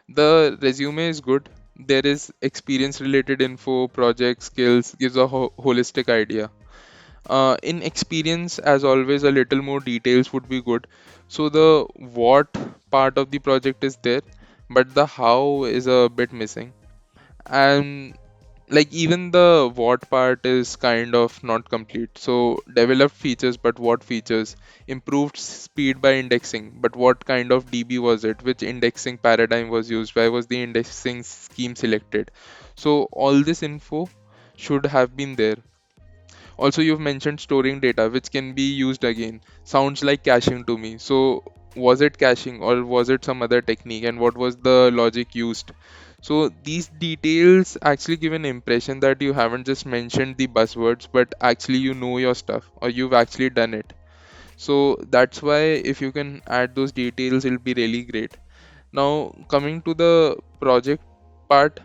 The resume is good. There is experience related info, project skills, gives a holistic idea. In experience, as always, a little more details would be good. So the what part of the project is there, but the how is a bit missing. And like even the what part is kind of not complete. So developed features, but what features? Improved speed by indexing, but what kind of DB was it? Which indexing paradigm was used? Why was the indexing scheme selected? So all this info should have been there. Also, you've mentioned storing data, which can be used again. Sounds like caching to me. So, was it caching or was it some other technique? And what was the logic used? So, these details actually give an impression that you haven't just mentioned the buzzwords, but actually you know your stuff or you've actually done it. So, that's why if you can add those details, it'll be really great. Now, coming to the project part,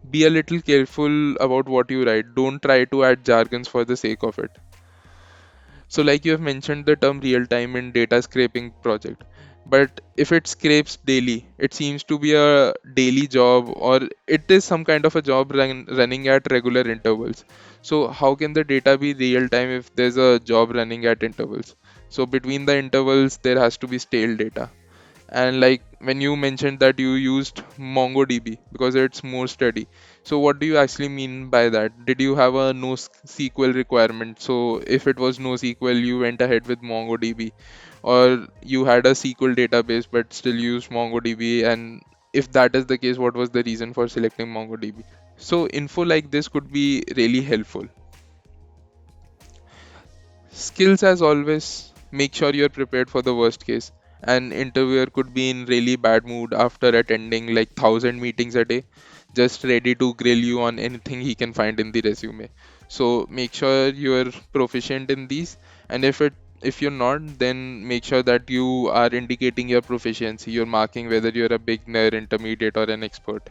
be a little careful about what you write. Don't try to add jargons for the sake of it. So, like you have mentioned the term real time in data scraping project, but if it scrapes daily, it seems to be a daily job or it is some kind of a job running at regular intervals. So, how can the data be real time if there's a job running at intervals? So, between the intervals, there has to be stale data. And like when you mentioned that you used MongoDB because it's more steady. So what do you actually mean by that? Did you have a NoSQL requirement? So if it was NoSQL, you went ahead with MongoDB, or you had a SQL database but still used MongoDB. And if that is the case, what was the reason for selecting MongoDB? So info like this could be really helpful. Skills, as always, make sure you're prepared for the worst case. An interviewer could be in really bad mood after attending like 1,000 meetings a day, just ready to grill you on anything he can find in the resume. So make sure you're proficient in these, and if you're not, then make sure that you are indicating your proficiency. You're marking whether you're a beginner, intermediate, or an expert.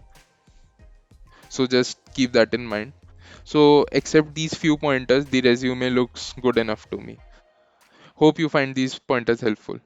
So just keep that in mind. So except these few pointers, the resume looks good enough to me. Hope you find these pointers helpful.